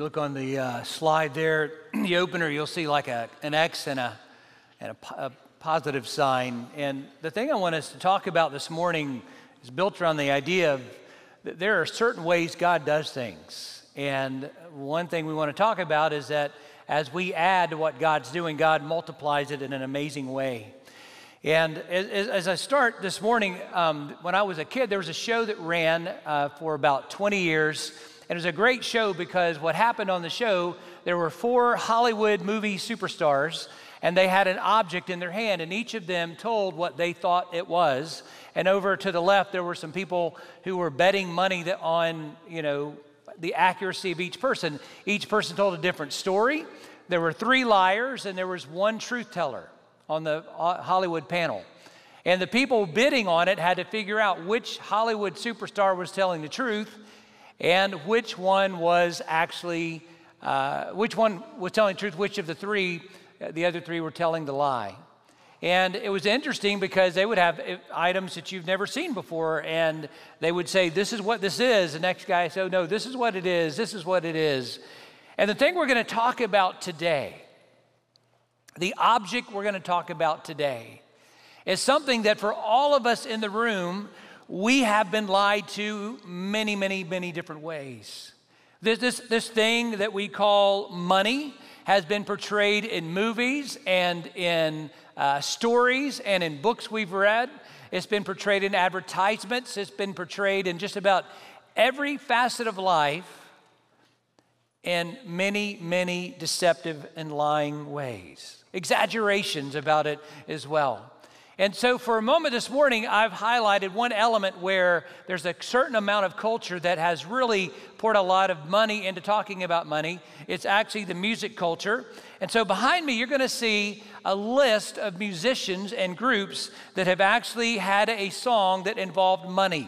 you look on the slide there, the opener, you'll see like an X and a positive sign. And the thing I want us to talk about this morning is built around the idea of that there are certain ways God does things. And one thing we want to talk about is that as we add to what God's doing, God multiplies it in an amazing way. And as I start this morning, when I was a kid, there was a show that ran for about 20 years. And it was a great show because what happened on the show, there were 4 Hollywood movie superstars, and they had an object in their hand, and each of them told what they thought it was. And over to the left, there were some people who were betting money on, the accuracy of each person. Each person told a different story. There were 3 liars, and there was 1 truth teller on the Hollywood panel. And the people bidding on it had to figure out which Hollywood superstar was telling the truth and which one was actually, which one was telling the truth, which of the other 3 were telling the lie. And it was interesting because they would have items that you've never seen before, and they would say, this is what this is. The next guy said, oh, no, this is what it is. This is what it is. And the thing we're going to talk about today, the object we're going to talk about today, is something that for all of us in the room, we have been lied to many, many, many different ways. This thing that we call money has been portrayed in movies and in stories and in books we've read. It's been portrayed in advertisements. It's been portrayed in just about every facet of life in many, many deceptive and lying ways. Exaggerations about it as well. And so for a moment this morning, I've highlighted one element where there's a certain amount of culture that has really poured a lot of money into talking about money. It's actually the music culture. And so behind me, you're going to see a list of musicians and groups that have actually had a song that involved money.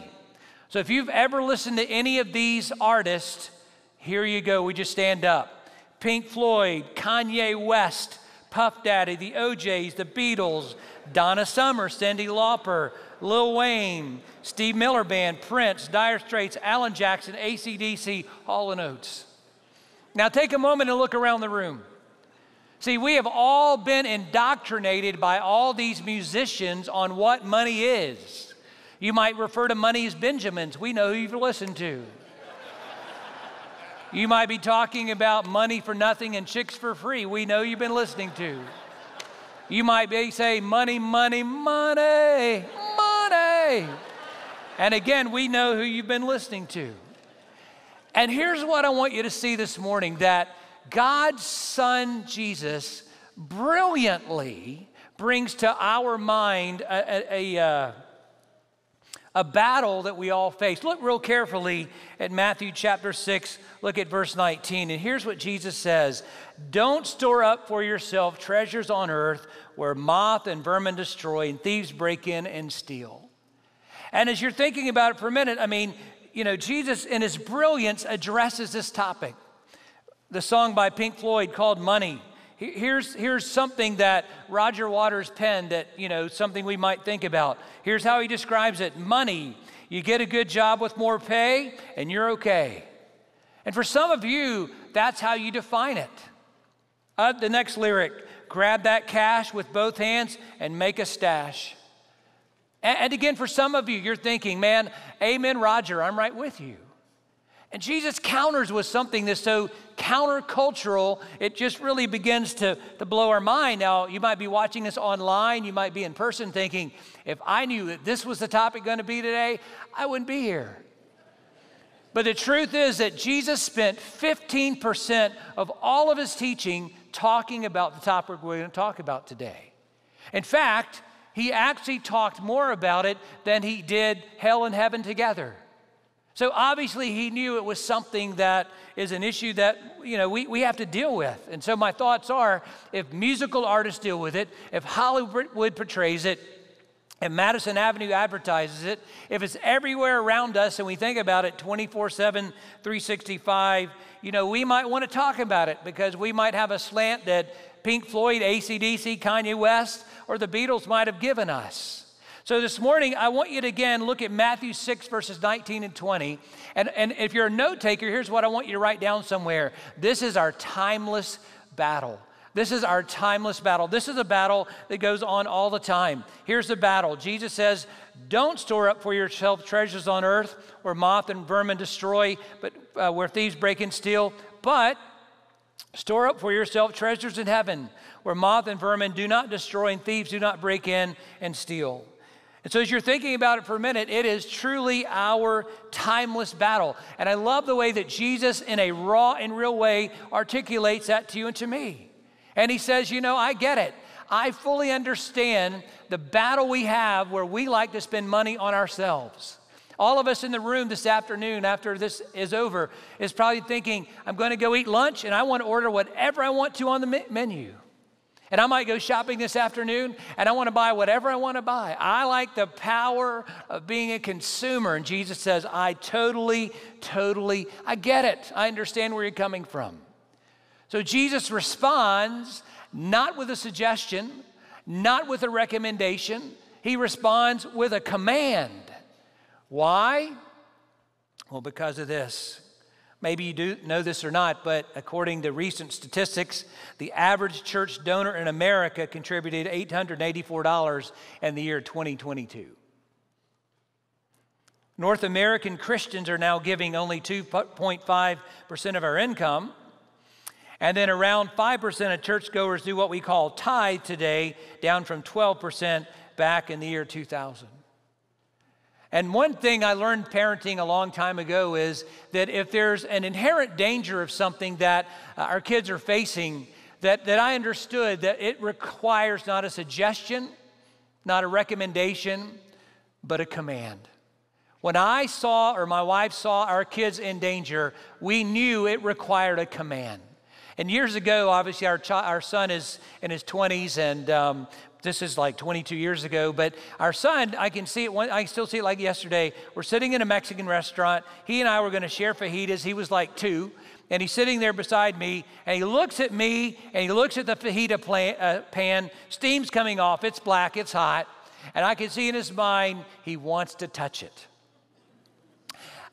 So if you've ever listened to any of these artists, here you go. We just stand up. Pink Floyd, Kanye West, Puff Daddy, the OJs, the Beatles, Donna Summer, Cyndi Lauper, Lil Wayne, Steve Miller Band, Prince, Dire Straits, Alan Jackson, AC/DC, Hall & Oates. Now take a moment and look around the room. See, we have all been indoctrinated by all these musicians on what money is. You might refer to money as Benjamins. We know who you've listened to. You might be talking about money for nothing and chicks for free. We know you've been listening to. You might be say money, money, money, money. And again, we know who you've been listening to. And here's what I want you to see this morning, that God's Son, Jesus, brilliantly brings to our mind a battle that we all face. Look real carefully at Matthew chapter 6. Look at verse 19. And here's what Jesus says. Don't store up for yourself treasures on earth where moth and vermin destroy and thieves break in and steal. And as you're thinking about it for a minute, Jesus in his brilliance addresses this topic. The song by Pink Floyd called Money. Here's something that Roger Waters penned that, something we might think about. Here's how he describes it. Money, you get a good job with more pay and you're okay. And for some of you, that's how you define it. The next lyric, grab that cash with both hands and make a stash. And again, for some of you, you're thinking, man, amen, Roger, I'm right with you. And Jesus counters with something that's so countercultural, it just really begins to blow our mind. Now, you might be watching this online, you might be in person thinking, if I knew that this was the topic going to be today, I wouldn't be here. But the truth is that Jesus spent 15% of all of his teaching talking about the topic we're going to talk about today. In fact, he actually talked more about it than he did hell and heaven together. So obviously he knew it was something that is an issue that, we have to deal with. And so my thoughts are, if musical artists deal with it, if Hollywood portrays it, if Madison Avenue advertises it, if it's everywhere around us and we think about it 24/7, 365, we might want to talk about it because we might have a slant that Pink Floyd, AC/DC, Kanye West, or the Beatles might have given us. So this morning, I want you to again look at Matthew 6, verses 19 and 20. And if you're a note taker, here's what I want you to write down somewhere. This is our timeless battle. This is our timeless battle. This is a battle that goes on all the time. Here's the battle. Jesus says, don't store up for yourself treasures on earth where moth and vermin destroy, but where thieves break and steal. But store up for yourself treasures in heaven where moth and vermin do not destroy and thieves do not break in and steal. And so as you're thinking about it for a minute, it is truly our timeless battle. And I love the way that Jesus, in a raw and real way, articulates that to you and to me. And he says, you know, I get it. I fully understand the battle we have where we like to spend money on ourselves. All of us in the room this afternoon, after this is over, is probably thinking, I'm going to go eat lunch and I want to order whatever I want to on the menu. And I might go shopping this afternoon and I want to buy whatever I want to buy. I like the power of being a consumer. And Jesus says, I totally, I get it. I understand where you're coming from. So Jesus responds not with a suggestion, not with a recommendation. He responds with a command. Why? Well, because of this. Maybe you do know this or not, but according to recent statistics, the average church donor in America contributed $884 in the year 2022. North American Christians are now giving only 2.5% of our income. And then around 5% of churchgoers do what we call tithe today, down from 12% back in the year 2000. And one thing I learned parenting a long time ago is that if there's an inherent danger of something that our kids are facing, that I understood that it requires not a suggestion, not a recommendation, but a command. When I saw, or my wife saw, our kids in danger, we knew it required a command. And years ago, obviously, our son is in his 20s, and this is like 22 years ago. But our son, I can still see it like yesterday. We're sitting in a Mexican restaurant. He and I were going to share fajitas. He was like 2, and he's sitting there beside me, and he looks at me, and he looks at the fajita pan. Steam's coming off. It's black. It's hot. And I can see in his mind, he wants to touch it.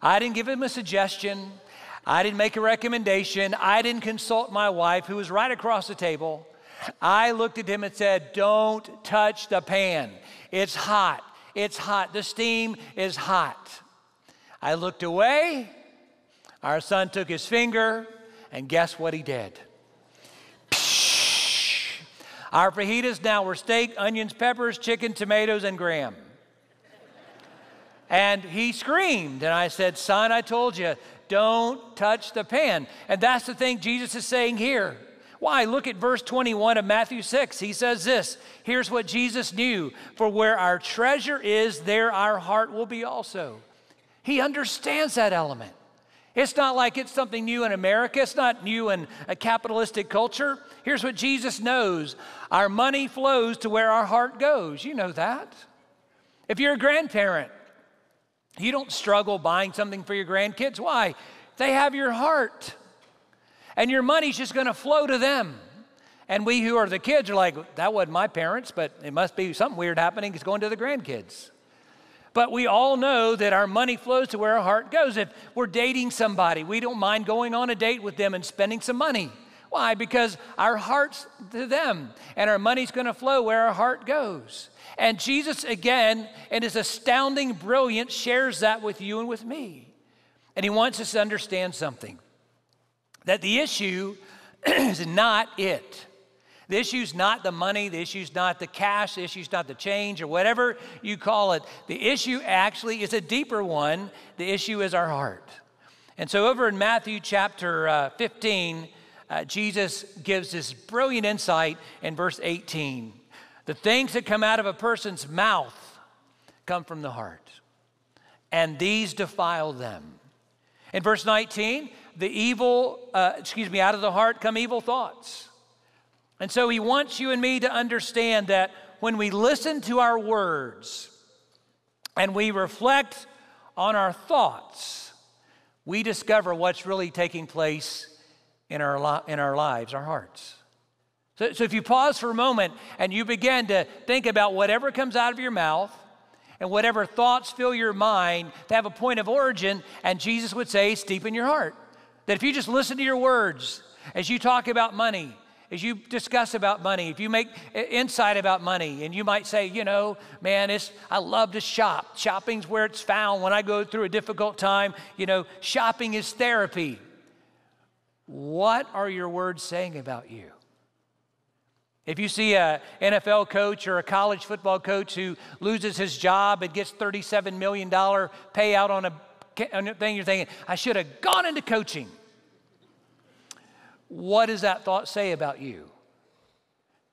I didn't give him a suggestion. I didn't make a recommendation. I didn't consult my wife, who was right across the table. I looked at him and said, don't touch the pan. It's hot. It's hot. The steam is hot. I looked away. Our son took his finger, and guess what he did? Our fajitas now were steak, onions, peppers, chicken, tomatoes, and graham. And he screamed, and I said, son, I told you, don't touch the pan. And that's the thing Jesus is saying here. Why? Look at verse 21 of Matthew 6. He says this. Here's what Jesus knew. For where our treasure is, there our heart will be also. He understands that element. It's not like it's something new in America. It's not new in a capitalistic culture. Here's what Jesus knows. Our money flows to where our heart goes. You know that. If you're a grandparent, you don't struggle buying something for your grandkids. Why? They have your heart. And your money's just going to flow to them. And we who are the kids are like, that wasn't my parents, but it must be something weird happening. It's going to the grandkids. But we all know that our money flows to where our heart goes. If we're dating somebody, we don't mind going on a date with them and spending some money. Why? Because our heart's to them, and our money's going to flow where our heart goes. And Jesus, again, in his astounding brilliance, shares that with you and with me. And he wants us to understand something, that the issue is not it. The issue's not the money, the issue's not the cash, the issue's not the change, or whatever you call it. The issue actually is a deeper one. The issue is our heart. And so over in Matthew chapter 15, Jesus gives this brilliant insight in verse 18. The things that come out of a person's mouth come from the heart, and these defile them. In verse 19, out of the heart come evil thoughts. And so he wants you and me to understand that when we listen to our words and we reflect on our thoughts, we discover what's really taking place in our lives, our hearts. So if you pause for a moment and you begin to think about whatever comes out of your mouth, and whatever thoughts fill your mind, they have a point of origin, and Jesus would say it's deep in your heart. That if you just listen to your words, as you talk about money, as you discuss about money, if you make insight about money, and you might say, you know, man, I love to shop. Shopping's where it's found. When I go through a difficult time, you know, shopping is therapy. What are your words saying about you? If you see an NFL coach or a college football coach who loses his job and gets $37 million payout on a thing, you're thinking, I should have gone into coaching. What does that thought say about you?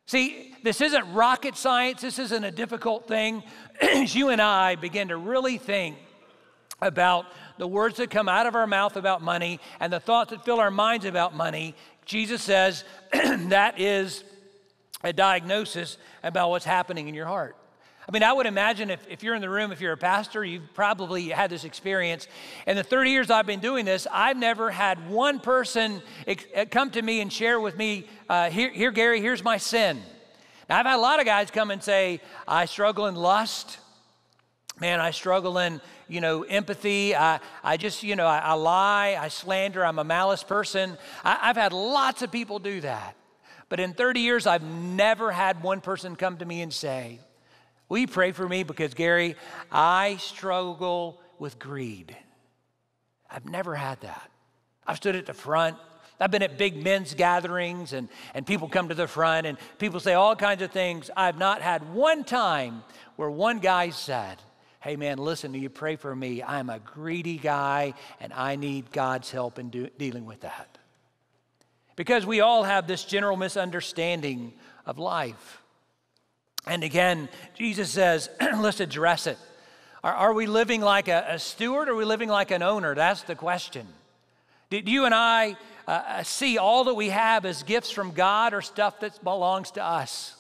See, this isn't rocket science. This isn't a difficult thing. As you and I begin to really think about the words that come out of our mouth about money and the thoughts that fill our minds about money, Jesus says that is a diagnosis about what's happening in your heart. I mean, I would imagine if you're in the room, if you're a pastor, you've probably had this experience. In the 30 years I've been doing this, I've never had one person come to me and share with me, here, Gary, here's my sin. Now, I've had a lot of guys come and say, I struggle in lust. Man, I struggle in, empathy. I lie, I slander, I'm a malice person. I've had lots of people do that. But in 30 years, I've never had one person come to me and say, will you pray for me? Because, Gary, I struggle with greed. I've never had that. I've stood at the front. I've been at big men's gatherings, and people come to the front, and people say all kinds of things. I've not had one time where one guy said, hey, man, listen, will you pray for me? I'm a greedy guy, and I need God's help in dealing with that. Because we all have this general misunderstanding of life. And again, Jesus says, let's address it. Are we living like a steward, or are we living like an owner? That's the question. Did you and I see all that we have as gifts from God or stuff that belongs to us?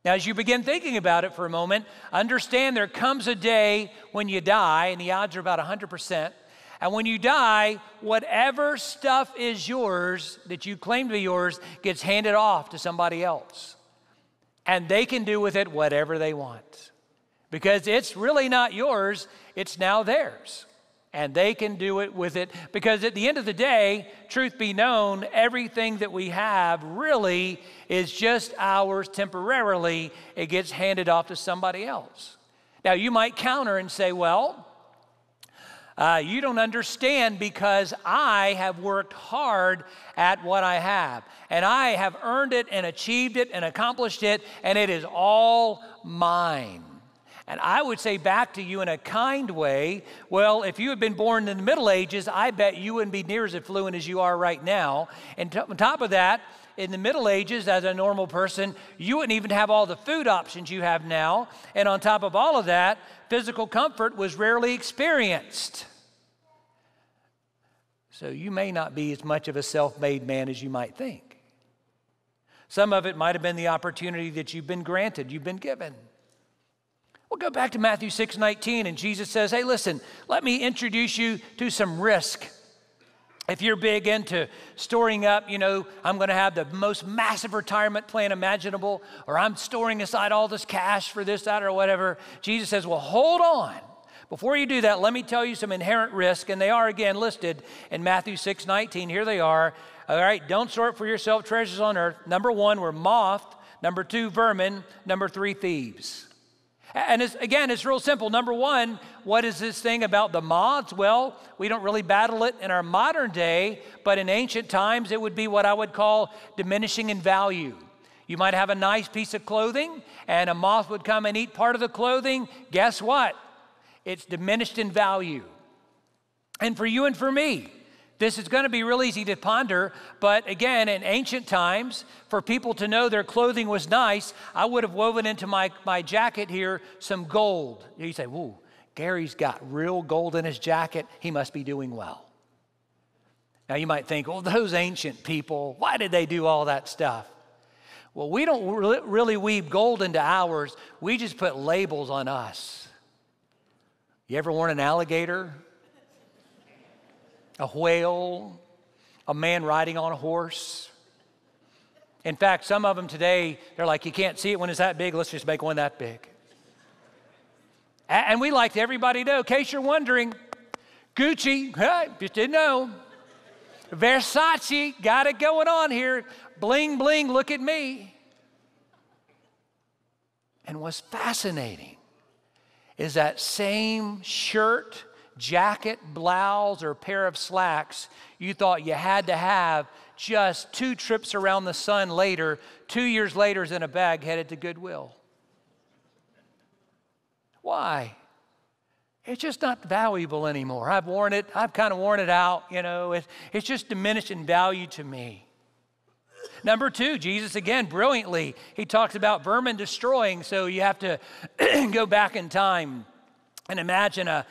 Now, as you begin thinking about it for a moment, understand there comes a day when you die, and the odds are about 100%. And when you die, whatever stuff is yours that you claim to be yours gets handed off to somebody else. And they can do with it whatever they want. Because it's really not yours, it's now theirs. And they can do it with it. Because at the end of the day, truth be known, everything that we have really is just ours temporarily. It gets handed off to somebody else. Now, you might counter and say, well, you don't understand, because I have worked hard at what I have. And I have earned it and achieved it and accomplished it, and it is all mine. And I would say back to you in a kind way, well, if you had been born in the Middle Ages, I bet you wouldn't be near as affluent as you are right now. And on top of that, in the Middle Ages, as a normal person, you wouldn't even have all the food options you have now. And on top of all of that, physical comfort was rarely experienced. So you may not be as much of a self-made man as you might think. Some of it might have been the opportunity that you've been granted, you've been given. We'll go back to Matthew 6:19, and Jesus says, hey, listen, let me introduce you to some risk. If you're big into storing up, I'm going to have the most massive retirement plan imaginable, or I'm storing aside all this cash for this, that, or whatever, Jesus says, well, hold on. Before you do that, let me tell you some inherent risk, and they are again listed in Matthew 6:19. Here they are. All right, don't store up for yourself treasures on earth. Number 1, we're moth. Number 2, vermin. Number 3, thieves. And it's real simple. Number 1, what is this thing about the moths? Well, we don't really battle it in our modern day, but in ancient times, it would be what I would call diminishing in value. You might have a nice piece of clothing, and a moth would come and eat part of the clothing. Guess what? It's diminished in value. And for you and for me, this is going to be real easy to ponder, but again, in ancient times, for people to know their clothing was nice, I would have woven into my jacket here some gold. You say, whoa, Gary's got real gold in his jacket. He must be doing well. Now you might think, well, those ancient people, why did they do all that stuff? Well, we don't really weave gold into ours. We just put labels on us. You ever worn an alligator? A whale? A man riding on a horse? In fact, some of them today, they're like, you can't see it when it's that big. Let's just make one that big. And we like everybody to know, in case you're wondering, Gucci, just didn't know. Versace, got it going on here. Bling, bling, look at me. And what's fascinating is that same shirt, jacket, blouse, or pair of slacks you thought you had to have just 2 trips around the sun later, 2 years later is in a bag headed to Goodwill. Why? It's just not valuable anymore. I've worn it. I've kind of worn it out. You know, it's just diminished in value to me. Number 2, Jesus, again, brilliantly, he talks about vermin destroying. So you have to go back in time and imagine a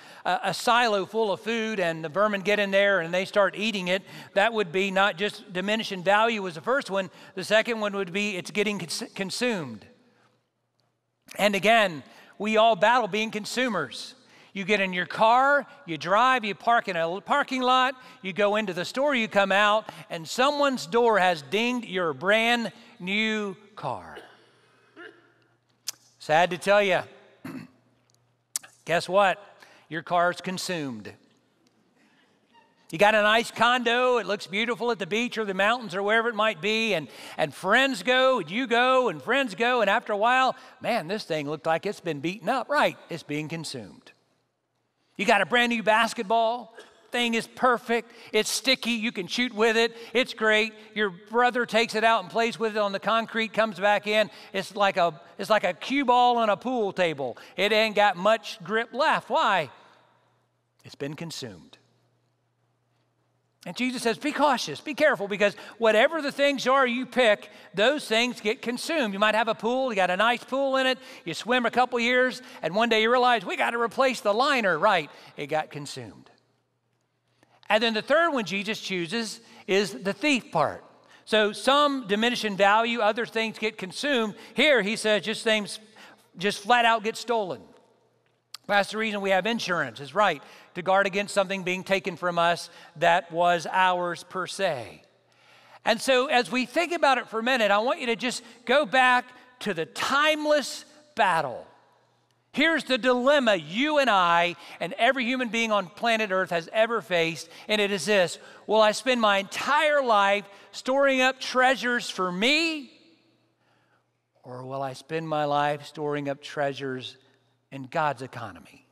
silo full of food and the vermin get in there and they start eating it. That would be not just diminish in value was the first one. The second one would be it's getting consumed. And again, we all battle being consumers. You get in your car, you drive, you park in a parking lot, you go into the store, you come out, and someone's door has dinged your brand new car. Sad to tell you, guess what? Your car's consumed. You got a nice condo, it looks beautiful at the beach or the mountains or wherever it might be, and friends go, you go, and friends go, and after a while, man, this thing looked like it's been beaten up. Right, it's being consumed. You got a brand new basketball, thing is perfect, it's sticky, you can shoot with it, it's great. Your brother takes it out and plays with it on the concrete, comes back in, it's like a cue ball on a pool table. It ain't got much grip left. Why? It's been consumed. And Jesus says, be cautious, be careful, because whatever the things are you pick, those things get consumed. You might have a pool, you got a nice pool in it, you swim a couple years, and one day you realize, we got to replace the liner. Right, it got consumed. And then the third one Jesus chooses is the thief part. So some diminish in value, other things get consumed. Here he says just things just flat out get stolen. That's the reason we have insurance, is right, to guard against something being taken from us that was ours per se. And so as we think about it for a minute, I want you to just go back to the timeless battle. Here's the dilemma you and I and every human being on planet Earth has ever faced, and it is this: will I spend my entire life storing up treasures for me, or will I spend my life storing up treasures in God's economy?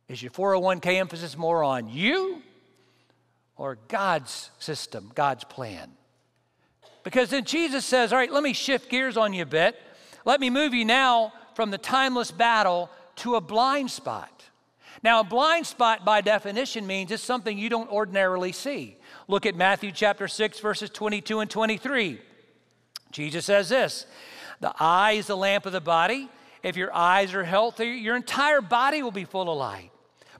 Is your 401k emphasis more on you or God's system, God's plan? Because then Jesus says, all right, let me shift gears on you a bit. Let me move you now from the timeless battle to a blind spot. Now, a blind spot by definition means it's something you don't ordinarily see. Look at Matthew chapter 6, verses 22 and 23. Jesus says this: the eye is the lamp of the body. If your eyes are healthy, your entire body will be full of light.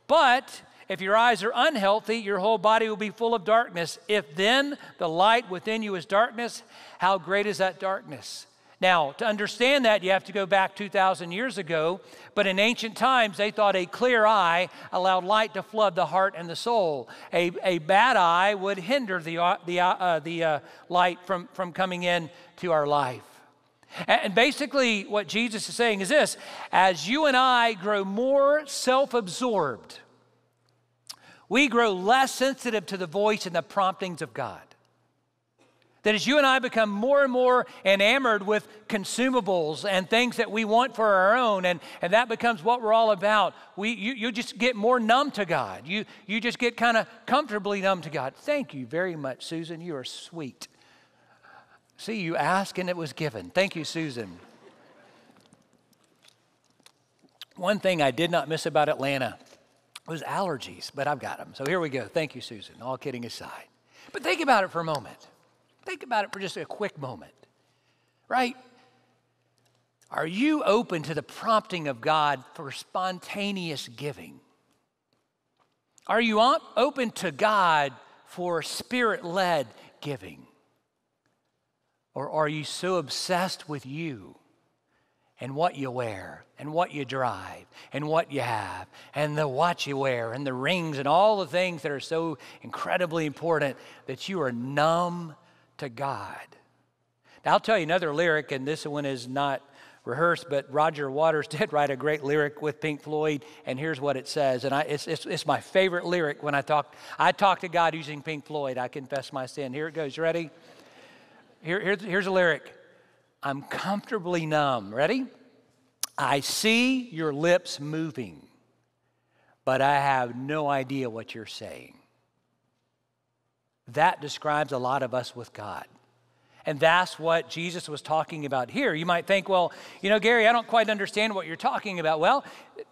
But if your eyes are unhealthy, your whole body will be full of darkness. If then the light within you is darkness, how great is that darkness? Now, to understand that, you have to go back 2,000 years ago. But in ancient times, they thought a clear eye allowed light to flood the heart and the soul. A bad eye would hinder the light from coming in to our life. And basically what Jesus is saying is this: as you and I grow more self-absorbed, we grow less sensitive to the voice and the promptings of God. That as you and I become more and more enamored with consumables and things that we want for our own, and that becomes what we're all about, you just get more numb to God. You just get kind of comfortably numb to God. Thank you very much, Susan. You are sweet. See, you asked and it was given. Thank you, Susan. One thing I did not miss about Atlanta was allergies, but I've got them. So here we go. Thank you, Susan. All kidding aside. But think about it for a moment. Think about it for just a quick moment, right? Are you open to the prompting of God for spontaneous giving? Are you open to God for spirit-led giving? Or are you so obsessed with you and what you wear and what you drive and what you have and the watch you wear and the rings and all the things that are so incredibly important that you are numb to God? Now, I'll tell you another lyric, and this one is not rehearse, but Roger Waters did write a great lyric with Pink Floyd, and here's what it says. And it's my favorite lyric when I talk to God using Pink Floyd. I confess my sin. Here it goes. You ready? Here's a lyric. I'm comfortably numb. Ready? I see your lips moving, but I have no idea what you're saying. That describes a lot of us with God. And that's what Jesus was talking about here. You might think, well, Gary, I don't quite understand what you're talking about. Well,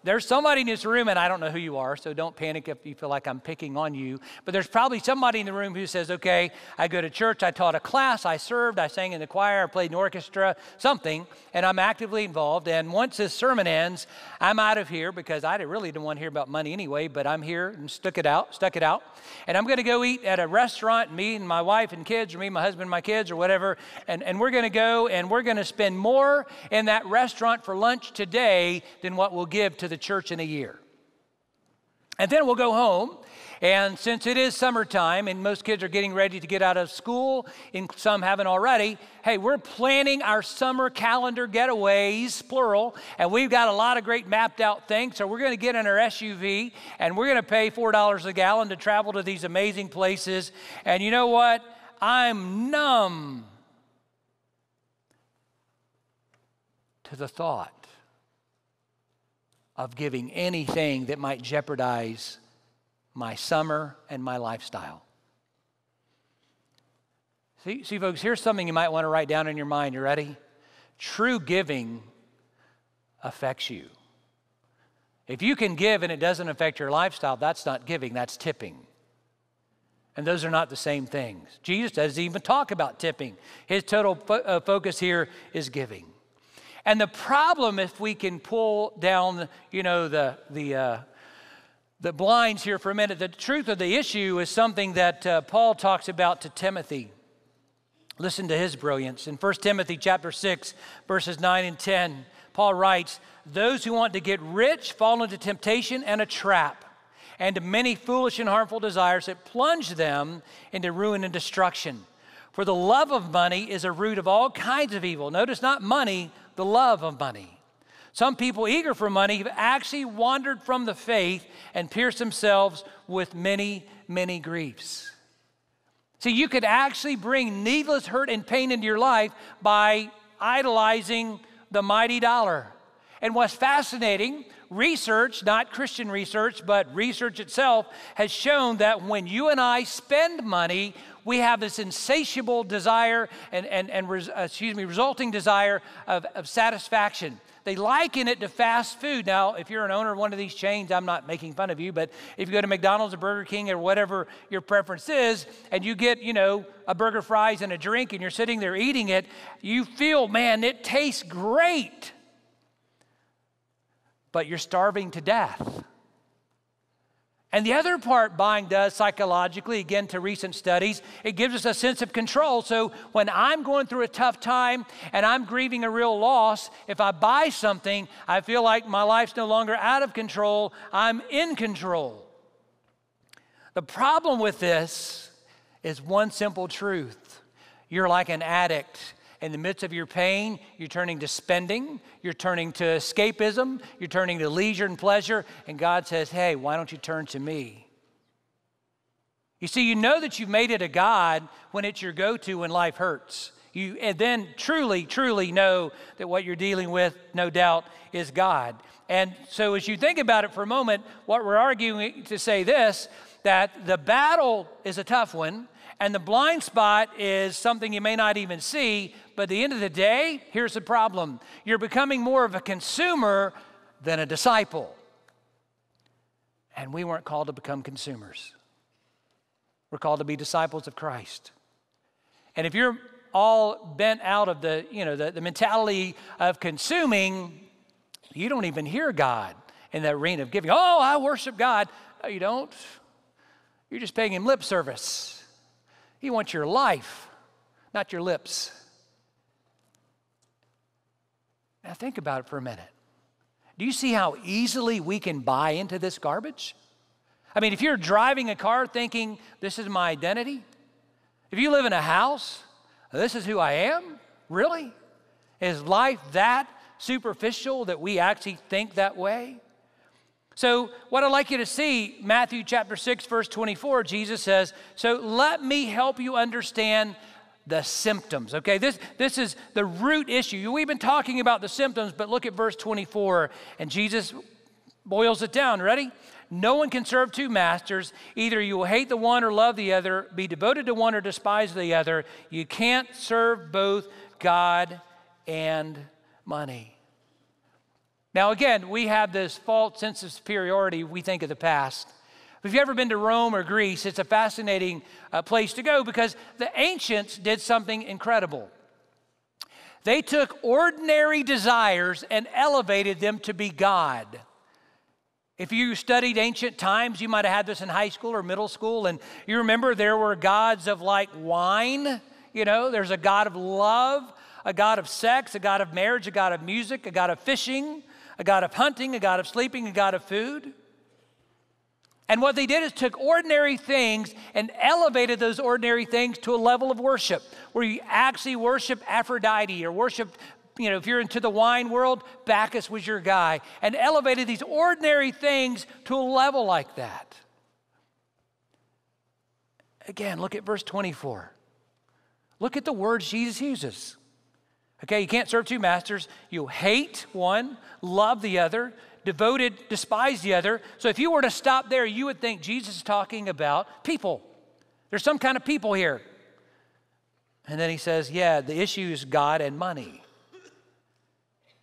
there's somebody in this room, and I don't know who you are, so don't panic if you feel like I'm picking on you. But there's probably somebody in the room who says, okay, I go to church, I taught a class, I served, I sang in the choir, I played in orchestra, something, and I'm actively involved. And once this sermon ends, I'm out of here because I really didn't want to hear about money anyway, but I'm here and stuck it out. And I'm going to go eat at a restaurant, me and my wife and kids, or me and my husband and my kids, or whatever. And we're going to go and we're going to spend more in that restaurant for lunch today than what we'll give to the church in a year. And then we'll go home. And since it is summertime and most kids are getting ready to get out of school, and some haven't already, hey, we're planning our summer calendar getaways, plural, and we've got a lot of great mapped out things. So we're going to get in our SUV and we're going to pay $4 a gallon to travel to these amazing places. And you know what? I'm numb to the thought of giving anything that might jeopardize my summer and my lifestyle. See, folks, here's something you might want to write down in your mind. You ready? True giving affects you. If you can give and it doesn't affect your lifestyle, that's not giving, that's tipping. And those are not the same things. Jesus doesn't even talk about tipping. His total focus here is giving. And the problem, if we can pull down, the blinds here for a minute, the truth of the issue is something that Paul talks about to Timothy. Listen to his brilliance. In 1 Timothy chapter 6, verses 9 and 10, Paul writes, "Those who want to get rich fall into temptation and a trap, and to many foolish and harmful desires that plunge them into ruin and destruction. For the love of money is a root of all kinds of evil." Notice not money, the love of money. Some people eager for money have actually wandered from the faith and pierced themselves with many, many griefs. See, you could actually bring needless hurt and pain into your life by idolizing the mighty dollar. And what's fascinating, research, not Christian research, but research itself has shown that when you and I spend money, we have this insatiable desire resulting desire of satisfaction. They liken it to fast food. Now, if you're an owner of one of these chains, I'm not making fun of you, but if you go to McDonald's or Burger King or whatever your preference is, and you get, a burger, fries, and a drink, and you're sitting there eating it, you feel, man, it tastes great. But you're starving to death. And the other part buying does psychologically, again to recent studies, it gives us a sense of control. So when I'm going through a tough time and I'm grieving a real loss, if I buy something, I feel like my life's no longer out of control, I'm in control. The problem with this is one simple truth. You're like an addict. In the midst of your pain, you're turning to spending, you're turning to escapism, you're turning to leisure and pleasure, and God says, hey, why don't you turn to me? You see, you know that you've made it a God when it's your go-to when life hurts. And then truly, truly know that what you're dealing with, no doubt, is God. And so as you think about it for a moment, what we're arguing to say this, that the battle is a tough one, and the blind spot is something you may not even see, but at the end of the day, here's the problem. You're becoming more of a consumer than a disciple. And we weren't called to become consumers. We're called to be disciples of Christ. And if you're all bent out of the mentality of consuming, you don't even hear God in that arena of giving. Oh, I worship God. No, you don't. You're just paying him lip service. He wants your life, not your lips. Now think about it for a minute. Do you see how easily we can buy into this garbage? I mean, if you're driving a car thinking, this is my identity. If you live in a house, this is who I am. Really? Is life that superficial that we actually think that way? So what I'd like you to see, Matthew chapter 6, verse 24, Jesus says, so let me help you understand the symptoms, okay? This is the root issue. We've been talking about the symptoms, but look at verse 24, and Jesus boils it down. Ready? No one can serve two masters. Either you will hate the one or love the other, be devoted to one or despise the other. You can't serve both God and money. Now again, we have this false sense of superiority we think of the past. If you've ever been to Rome or Greece, it's a fascinating place to go because the ancients did something incredible. They took ordinary desires and elevated them to be God. If you studied ancient times, you might have had this in high school or middle school, and you remember there were gods of like wine. You know, there's a god of love, a god of sex, a god of marriage, a god of music, a god of fishing, a god of hunting, a god of sleeping, a god of food. And what they did is took ordinary things and elevated those ordinary things to a level of worship where you actually worship Aphrodite or worship, you know, if you're into the wine world, Bacchus was your guy, and elevated these ordinary things to a level like that. Again, look at verse 24. Look at the words Jesus uses. Okay, you can't serve two masters. You hate one, love the other, devoted, despise the other. So if you were to stop there, you would think Jesus is talking about people. There's some kind of people here. And then he says, yeah, the issue is God and money.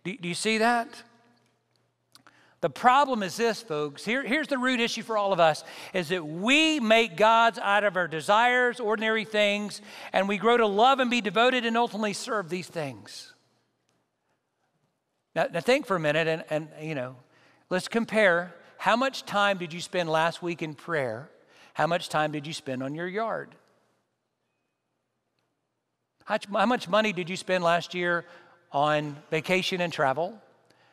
Do you see that? The problem is this, folks. Here's the root issue for all of us, is that we make gods out of our desires, ordinary things, and we grow to love and be devoted and ultimately serve these things. Now think for a minute and you know, let's compare. How much time did you spend last week in prayer? How much time did you spend on your yard? How much money did you spend last year on vacation and travel?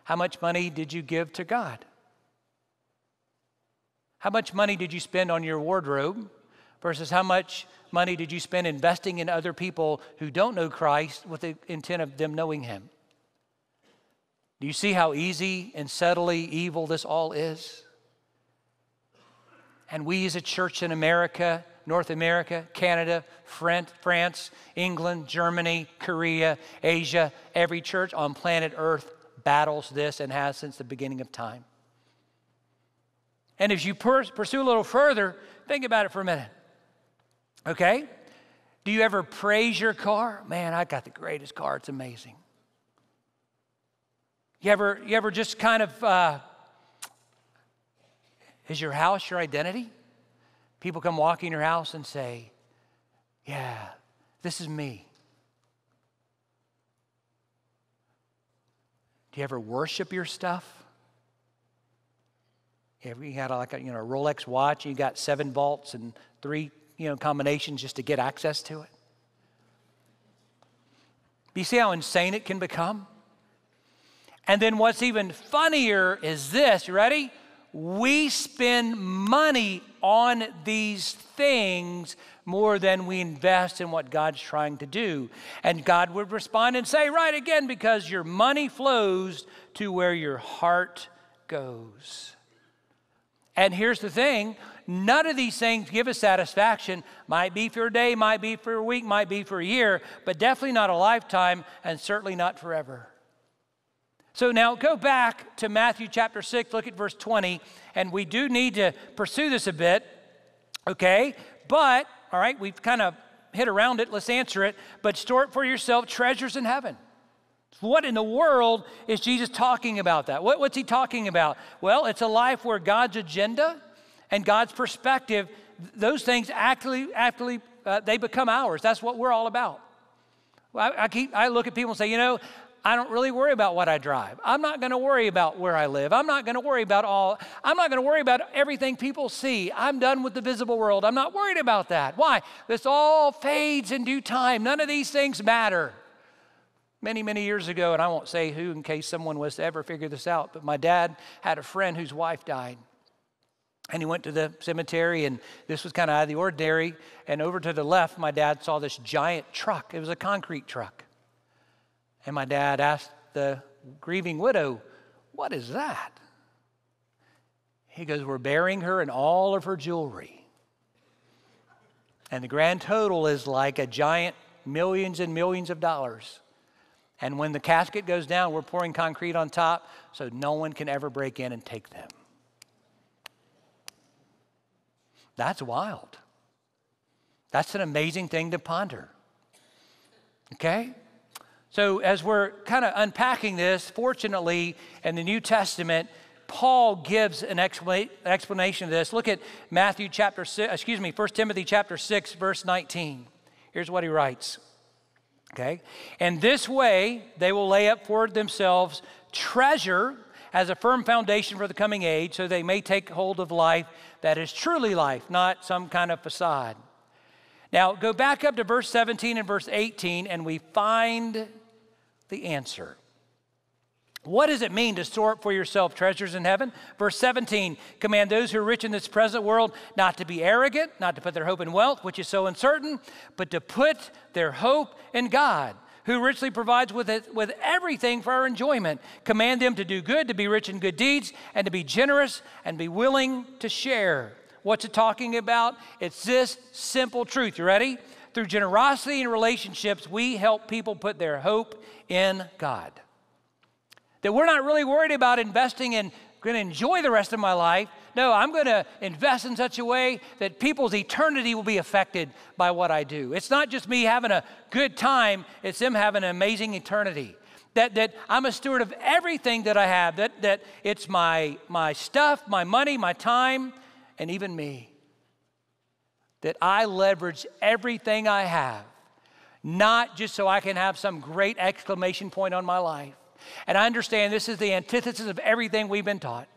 How much money did you give to God? How much money did you spend on your wardrobe versus how much money did you spend investing in other people who don't know Christ with the intent of them knowing him? Do you see how easy and subtly evil this all is? And we as a church in America, North America, Canada, France, England, Germany, Korea, Asia, every church on planet Earth battles this and has since the beginning of time. And as you pursue a little further, think about it for a minute. Okay? Do you ever praise your car? Man, I got the greatest car. It's amazing. You ever just kind of, is your house your identity? People come walk in your house and say, yeah, this is me. Do you ever worship your stuff? You got like a Rolex watch, and you got 7 bolts and 3 combinations just to get access to it? Do you see how insane it can become? And then what's even funnier is this, you ready? We spend money on these things more than we invest in what God's trying to do. And God would respond and say, right again, because your money flows to where your heart goes. And here's the thing, none of these things give us satisfaction. Might be for a day, might be for a week, might be for a year, but definitely not a lifetime and certainly not forever. So now go back to Matthew chapter 6, look at verse 20, and we do need to pursue this a bit, okay? But, all right, we've kind of hit around it, let's answer it, but store up for yourself treasures in heaven. What in the world is Jesus talking about that? What's he talking about? Well, it's a life where God's agenda and God's perspective, those things actually they become ours. That's what we're all about. I look at people and say, I don't really worry about what I drive. I'm not going to worry about where I live. I'm not going to worry about everything people see. I'm done with the visible world. I'm not worried about that. Why? This all fades in due time. None of these things matter. Many, many years ago, and I won't say who in case someone was to ever figure this out, but my dad had a friend whose wife died. And he went to the cemetery, and this was kind of out of the ordinary. And over to the left, my dad saw this giant truck. It was a concrete truck. And my dad asked the grieving widow, what is that? He goes, we're burying her in all of her jewelry. And the grand total is like a giant millions and millions of dollars. And when the casket goes down, we're pouring concrete on top so no one can ever break in and take them. That's wild. That's an amazing thing to ponder. Okay? So as we're kind of unpacking this, fortunately, in the New Testament, Paul gives an explanation of this. Look at 1 Timothy chapter 6, verse 19. Here's what he writes. Okay? "In this way, they will lay up for themselves treasure as a firm foundation for the coming age, so they may take hold of life that is truly life, not some kind of facade." Now, go back up to verse 17 and verse 18, and we find the answer. What does it mean to store up for yourself treasures in heaven? Verse 17, "Command those who are rich in this present world not to be arrogant, not to put their hope in wealth, which is so uncertain, but to put their hope in God, who richly provides with everything for our enjoyment. Command them to do good, to be rich in good deeds, and to be generous, and be willing to share." What's it talking about? It's this simple truth. You ready? Through generosity and relationships, we help people put their hope in God. That we're not really worried about investing in, going to enjoy the rest of my life. No, I'm going to invest in such a way that people's eternity will be affected by what I do. It's not just me having a good time, it's them having an amazing eternity. That I'm a steward of everything that I have, that it's my stuff, my money, my time, and even me. That I leverage everything I have, not just so I can have some great exclamation point on my life. And I understand this is the antithesis of everything we've been taught.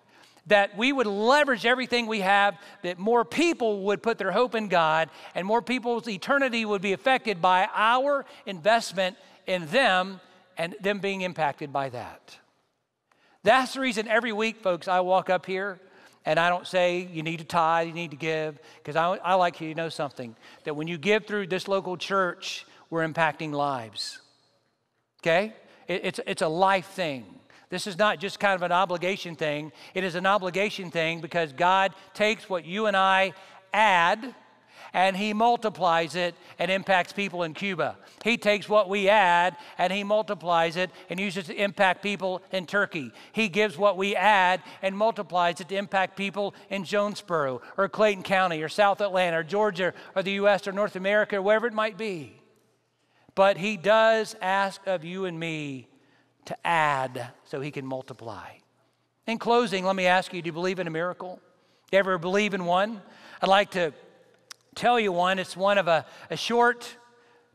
That we would leverage everything we have, that more people would put their hope in God, and more people's eternity would be affected by our investment in them and them being impacted by that. That's the reason every week, folks, I walk up here and I don't say you need to tithe, you need to give, because I like you to know something, that when you give through this local church, we're impacting lives. Okay? It's a life thing. This is not just kind of an obligation thing. It is an obligation thing because God takes what you and I add and He multiplies it and impacts people in Cuba. He takes what we add and He multiplies it and uses it to impact people in Turkey. He gives what we add and multiplies it to impact people in Jonesboro or Clayton County or South Atlanta or Georgia or the U.S. or North America or wherever it might be. But He does ask of you and me to add so He can multiply. In closing, let me ask you, do you believe in a miracle? You ever believe in one? I'd like to tell you one. It's one of a short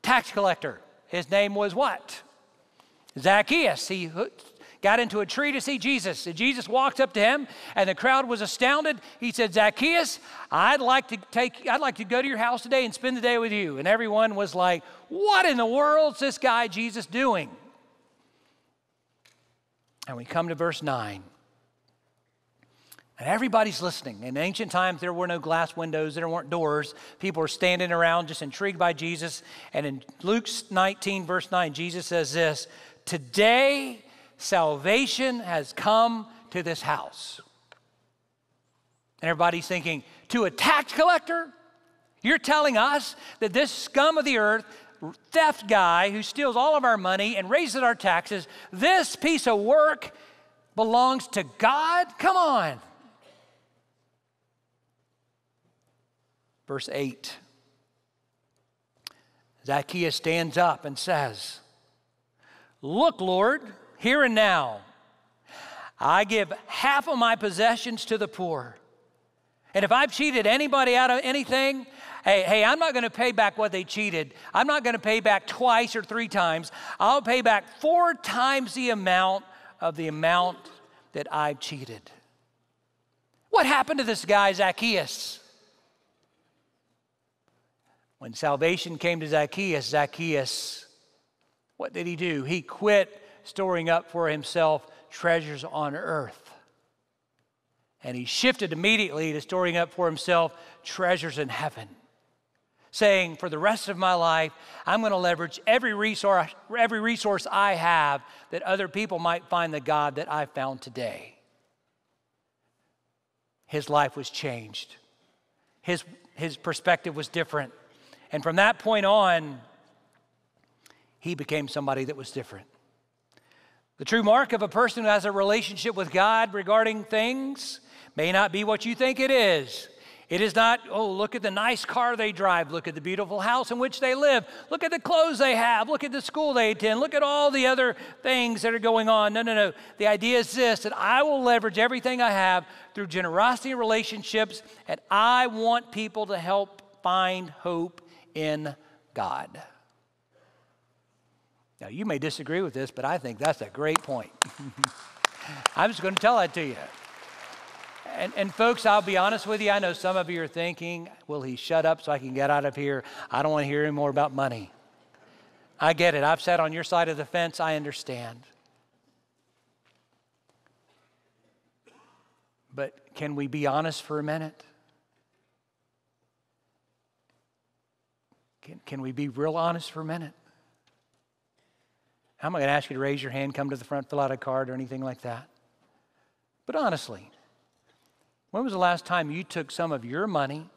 tax collector. His name was what? Zacchaeus. He got into a tree to see Jesus. And Jesus walked up to him, and the crowd was astounded. He said, "Zacchaeus, I'd like to go to your house today and spend the day with you." And everyone was like, "What in the world's this guy Jesus doing?" And we come to verse 9. And everybody's listening. In ancient times, there were no glass windows. There weren't doors. People were standing around just intrigued by Jesus. And in Luke 19, verse 9, Jesus says this, "Today, salvation has come to this house." And everybody's thinking, to a tax collector? You're telling us that this scum of the earth, theft guy who steals all of our money and raises our taxes, this piece of work belongs to God? Come on. Verse 8. Zacchaeus stands up and says, "Look, Lord, here and now, I give half of my possessions to the poor. And if I've cheated anybody out of anything, hey, I'm not going to pay back what they cheated. I'm not going to pay back twice or 3 times. I'll pay back 4 times the amount that I've cheated." What happened to this guy, Zacchaeus? When salvation came to Zacchaeus, what did he do? He quit storing up for himself treasures on earth. And he shifted immediately to storing up for himself treasures in heaven. saying, for the rest of my life, I'm going to leverage every resource I have that other people might find the God that I found today. His life was changed. His perspective was different. And from that point on, he became somebody that was different. The true mark of a person who has a relationship with God regarding things may not be what you think it is. It is not, oh, look at the nice car they drive. Look at the beautiful house in which they live. Look at the clothes they have. Look at the school they attend. Look at all the other things that are going on. No. The idea is this, that I will leverage everything I have through generosity and relationships, and I want people to help find hope in God. Now, you may disagree with this, but I think that's a great point. I'm just going to tell that to you. And folks, I'll be honest with you. I know some of you are thinking, will he shut up so I can get out of here? I don't want to hear any more about money. I get it. I've sat on your side of the fence. I understand. But can we be honest for a minute? Can we be real honest for a minute? I'm not going to ask you to raise your hand, come to the front, fill out a card or anything like that. But honestly, when was the last time you took some of your money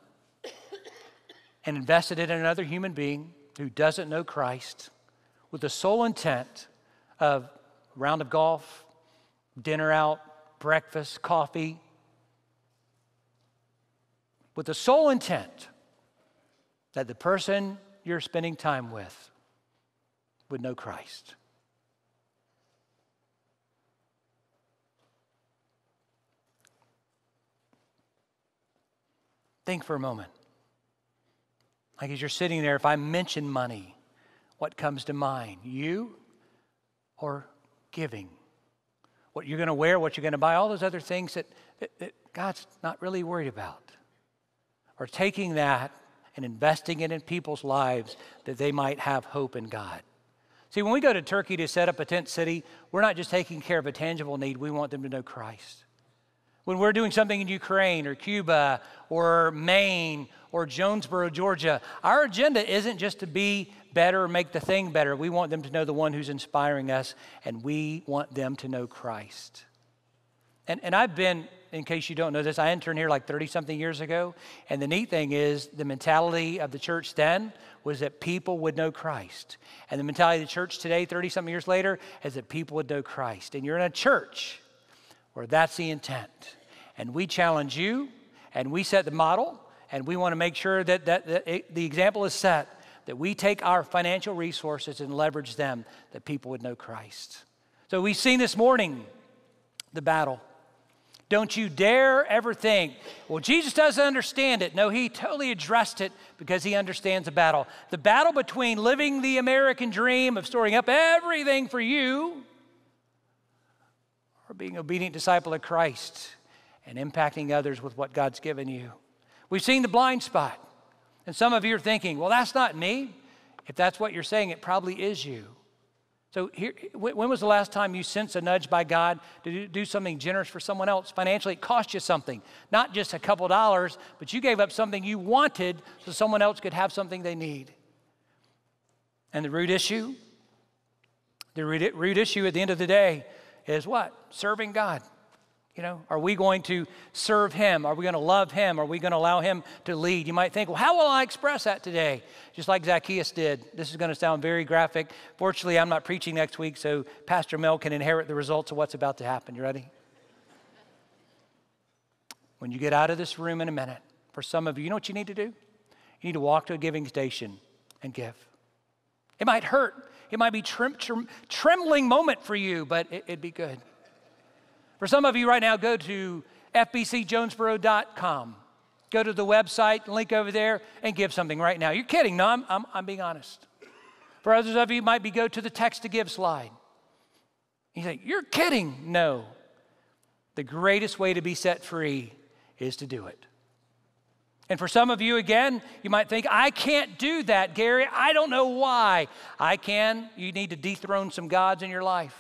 and invested it in another human being who doesn't know Christ with the sole intent of a round of golf, dinner out, breakfast, coffee, with the sole intent that the person you're spending time with would know Christ? Think for a moment. Like as you're sitting there, if I mention money, what comes to mind? You or giving? What you're going to wear, what you're going to buy, all those other things that God's not really worried about. Or taking that and investing it in people's lives that they might have hope in God. See, when we go to Turkey to set up a tent city, we're not just taking care of a tangible need. We want them to know Christ. When we're doing something in Ukraine or Cuba or Maine or Jonesboro, Georgia, our agenda isn't just to be better or make the thing better. We want them to know the one who's inspiring us, and we want them to know Christ. And I've been, in case you don't know this, I interned here like 30-something years ago, and the neat thing is the mentality of the church then was that people would know Christ. And the mentality of the church today, 30-something years later, is that people would know Christ. And you're in a church where that's the intent. And we challenge you, and we set the model, and we want to make sure that the example is set, that we take our financial resources and leverage them, that people would know Christ. So we've seen this morning the battle. Don't you dare ever think, well, Jesus doesn't understand it. No, he totally addressed it because he understands the battle. The battle between living the American dream of storing up everything for you or being an obedient disciple of Christ and impacting others with what God's given you. We've seen the blind spot. And some of you are thinking, well, that's not me. If that's what you're saying, it probably is you. So here, when was the last time you sensed a nudge by God to do something generous for someone else? Financially, it cost you something. Not just a couple dollars, but you gave up something you wanted so someone else could have something they need. And the root issue at the end of the day is what? Serving God. You know, are we going to serve him? Are we going to love him? Are we going to allow him to lead? You might think, well, how will I express that today? Just like Zacchaeus did. This is going to sound very graphic. Fortunately, I'm not preaching next week, so Pastor Mel can inherit the results of what's about to happen. You ready? When you get out of this room in a minute, for some of you, you know what you need to do? You need to walk to a giving station and give. It might hurt. It might be trembling moment for you, but it'd be good. For some of you right now, go to fbcjonesboro.com. Go to the website, link over there, and give something right now. You're kidding. No, I'm being honest. For others of you, it might be go to the text to give slide. You say, you're kidding. No. The greatest way to be set free is to do it. And for some of you, again, you might think, I can't do that, Gary. I don't know why. I can. You need to dethrone some gods in your life.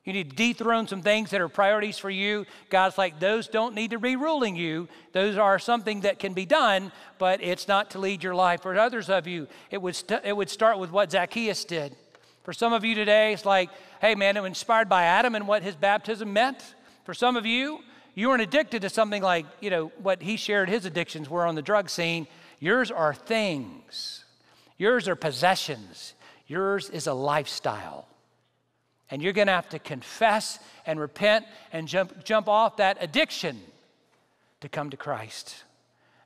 You need to dethrone some things that are priorities for you. God's like, those don't need to be ruling you. Those are something that can be done, but it's not to lead your life. For others of you, it would start with what Zacchaeus did. For some of you today, it's like, hey man, it was inspired by Adam and what his baptism meant. For some of you, you weren't addicted to something like, what he shared his addictions were on the drug scene. Yours are things. Yours are possessions. Yours is a lifestyle. And you're going to have to confess and repent and jump off that addiction to come to Christ.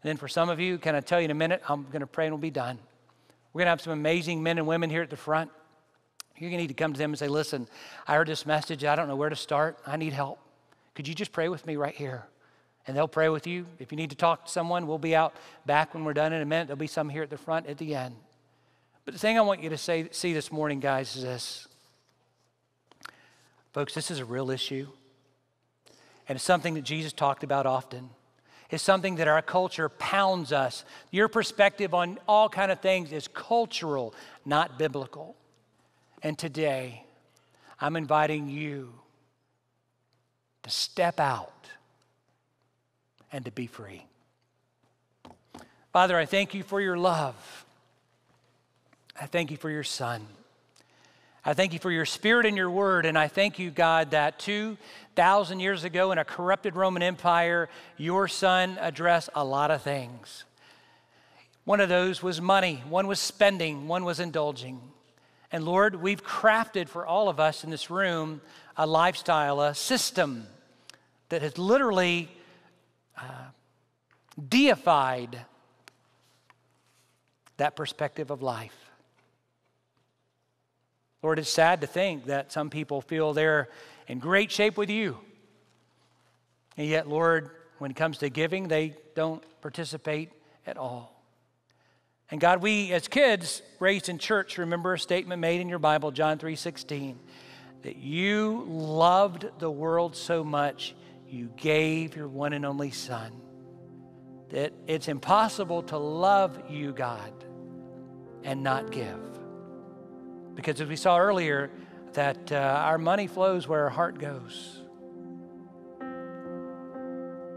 And then for some of you, can I tell you in a minute, I'm going to pray and we'll be done. We're going to have some amazing men and women here at the front. You're going to need to come to them and say, listen, I heard this message. I don't know where to start. I need help. Could you just pray with me right here? And they'll pray with you. If you need to talk to someone, we'll be out back when we're done in a minute. There'll be some here at the front at the end. But the thing I want you to see this morning, guys, is this. Folks, this is a real issue. And it's something that Jesus talked about often. It's something that our culture pounds us. Your perspective on all kind of things is cultural, not biblical. And today, I'm inviting you to step out and to be free. Father, I thank you for your love. I thank you for your Son. I thank you for your Spirit and your word, and I thank you, God, that 2,000 years ago in a corrupted Roman Empire, your Son addressed a lot of things. One of those was money, one was spending, one was indulging. And Lord, we've crafted for all of us in this room a lifestyle, a system that has literally deified that perspective of life. Lord, it's sad to think that some people feel they're in great shape with you. And yet, Lord, when it comes to giving, they don't participate at all. And God, we as kids raised in church remember a statement made in your Bible, John 3:16, that you loved the world so much, you gave your one and only Son. That it's impossible to love you, God, and not give. Because as we saw earlier, that our money flows where our heart goes.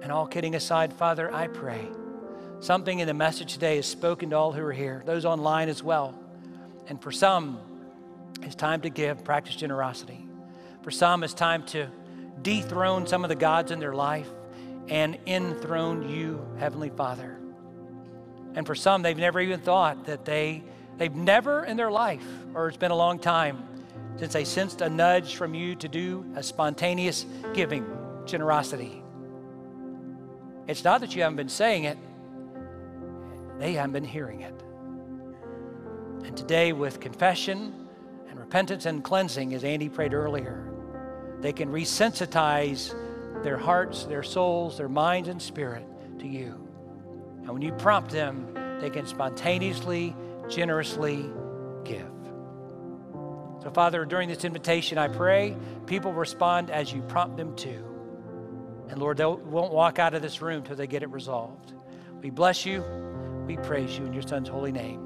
And all kidding aside, Father, I pray something in the message today is spoken to all who are here, those online as well. And for some, it's time to give, practice generosity. For some, it's time to dethrone some of the gods in their life and enthrone you, Heavenly Father. And for some, they've never even thought that they've never in their life, or it's been a long time, since they sensed a nudge from you to do a spontaneous giving, generosity. It's not that you haven't been saying it, they haven't been hearing it. And today, with confession and repentance and cleansing, as Andy prayed earlier, they can resensitize their hearts, their souls, their minds and spirit to you. And when you prompt them, they can spontaneously, generously give. So Father, during this invitation, I pray people respond as you prompt them to. And Lord, they won't walk out of this room till they get it resolved. We bless you. We praise you in your Son's holy name.